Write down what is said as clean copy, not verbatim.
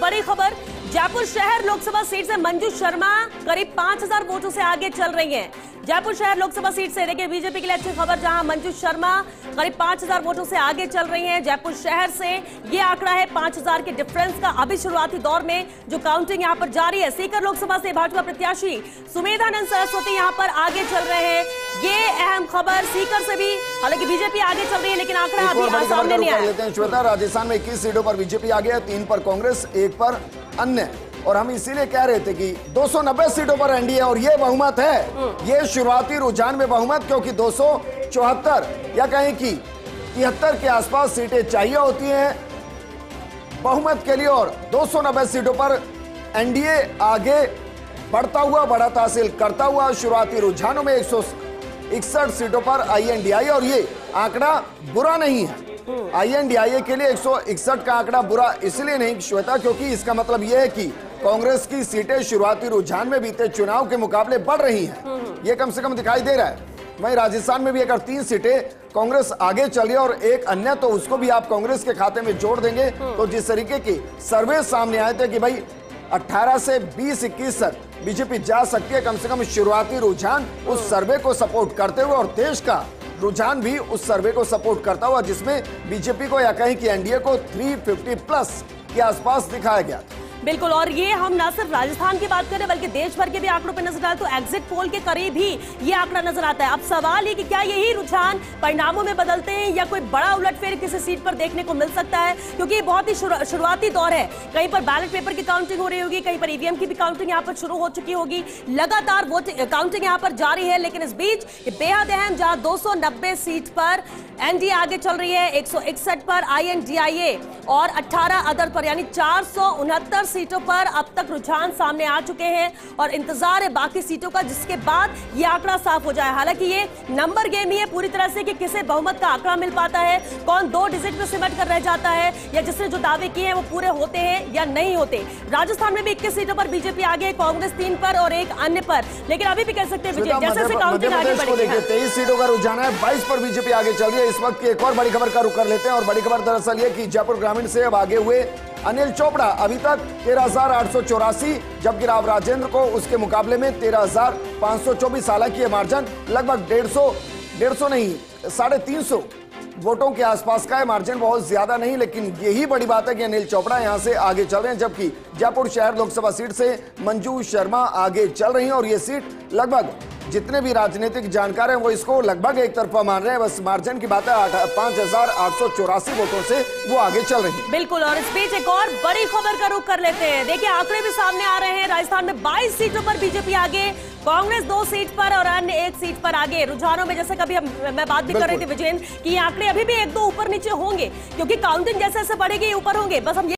बड़ी खबर, जयपुर शहर लोकसभा सीट से मंजू शर्मा करीब 5000 वोटों से आगे चल रही हैं। जयपुर शहर लोकसभा सीट से देखिए बीजेपी के लिए अच्छी खबर, जहां मंजू शर्मा करीब 5000 वोटों से आगे चल रही हैं। जयपुर शहर से ये आंकड़ा है 5000 के डिफरेंस का। अभी शुरुआती दौर में जो काउंटिंग यहां पर जारी है, सीकर लोकसभा से भाजपा प्रत्याशी सुमेधानंद सरस्वती यहां पर आगे चल रहे हैं। ये अहम खबर सीकर से भी, हालांकि बीजेपी आगे चल रही है लेकिन आंकड़ा अभी सामने नहीं आया। श्वेता, राजस्थान में 21 सीटों पर बीजेपी आगे है, 3 पर कांग्रेस, 1 पर अन्य। और हम इसीलिए कह रहे थे कि 290 सीटों पर एनडीए और ये बहुमत है। ये शुरुआती रुझान में बहुमत, क्योंकि 274 या कहें कि 73 के आसपास सीटें चाहिए होती हैं बहुमत के लिए, और 290 सीटों पर एनडीए आगे बढ़ता हुआ, बढ़त हासिल करता हुआ। शुरुआती रुझानों में 161 सीटों पर आईएनडीआई, और ये आंकड़ा बुरा नहीं है। आईएनडीआई के लिए 161 का आंकड़ा बुरा इसलिए नहीं श्वेता, क्योंकि इसका मतलब यह है कि कांग्रेस की सीटें शुरुआती रुझान में बीते चुनाव के मुकाबले बढ़ रही हैं। ये कम से कम दिखाई दे रहा है। वहीं राजस्थान में भी अगर 3 सीटें कांग्रेस आगे चली और एक अन्य, तो उसको भी आप कांग्रेस के खाते में जोड़ देंगे। तो जिस तरीके के सर्वे सामने आए थे कि भाई 18 से 20-21 तक बीजेपी जा सकती है, कम से कम शुरुआती रुझान उस सर्वे को सपोर्ट करते हुए, और देश का रुझान भी उस सर्वे को सपोर्ट करता हुआ, जिसमें बीजेपी को या कहें कि एनडीए को 350 प्लस के आसपास दिखाया गया। बिल्कुल, और ये हम ना सिर्फ राजस्थान की बात करें बल्कि देश भर के भी आंकड़ों पर नजर डालें तो एग्जिट पोल के करीब ही ये आंकड़ा नजर आता है। अब सवाल ये कि क्या यही रुझान परिणामों में बदलते हैं या कोई बड़ा उलटफेर किसी सीट पर देखने को मिल सकता है, क्योंकि ये बहुत ही शुरुआती दौर है। कहीं पर बैलेट पेपर की काउंटिंग हो रही होगी, कहीं पर ईवीएम की भी काउंटिंग यहाँ पर शुरू हो चुकी होगी। लगातार काउंटिंग यहाँ पर जारी है, लेकिन इस बीच बेहद अहम, जहां 290 सीट पर एनडीए आगे चल रही है, 161 पर आईएनडीआई और 18 अदर पर, यानी 469 सीटों पर अब तक रुझान सामने आ चुके हैं, और इंतजार है बाकी सीटों का, जिसके बाद ये आंकड़ा साफ हो जाए। हालांकि ये नंबर गेम ही है पूरी तरह से कि किसे बहुमत का आंकड़ा मिल पाता है, कौन 2 डिजिट में सिमट कर रह जाता है, या जिसने जो दावे किए हैं वो पूरे होते हैं या नहीं होते। राजस्थान में भी 21 सीटों पर बीजेपी आगे, कांग्रेस 3 पर और एक अन्य पर, लेकिन अभी भी कह सकते हैं जैसे काउंटिंग आगे बढ़ेगी। 23 सीटों का रुझान है, 22 पर बीजेपी आगे चल रही है। इस वक्त की एक और बड़ी खबर का रुख कर लेते हैं, और बड़ी खबर दरअसल ये कि जयपुर ग्रामीण से अब आगे हुए अनिल चोपड़ा अभी तक 13,884, जबकि राव राजेंद्र को उसके मुकाबले में 13,524। हालांकि ये मार्जिन लगभग 150 नहीं 350 वोटों के आसपास का है। मार्जिन बहुत ज्यादा नहीं, लेकिन यही बड़ी बात है कि अनिल चोपड़ा यहां से आगे चल रहे हैं, जबकि जयपुर शहर लोकसभा सीट से मंजू शर्मा आगे चल रही हैं। और ये सीट लगभग जितने भी राजनीतिक जानकार हैं वो इसको लगभग एक तरफा मान रहे हैं। बस मार्जिन की बात है, 5,884 वोटों से वो आगे चल रही है। बिल्कुल, और इस बीच एक और बड़ी खबर का रुख कर लेते हैं। देखिए आंकड़े भी सामने आ रहे हैं। राजस्थान में 22 सीटों पर बीजेपी आगे, कांग्रेस 2 सीट पर और अन्य 1 सीट पर आगे। रुझानों में जैसे कभी मैं बात भी कर रही थी विजयन, कि ये आंकड़े अभी भी 1-2 ऊपर नीचे होंगे, क्योंकि काउंटिंग जैसे जैसे बढ़ेगी ऊपर होंगे। बस हम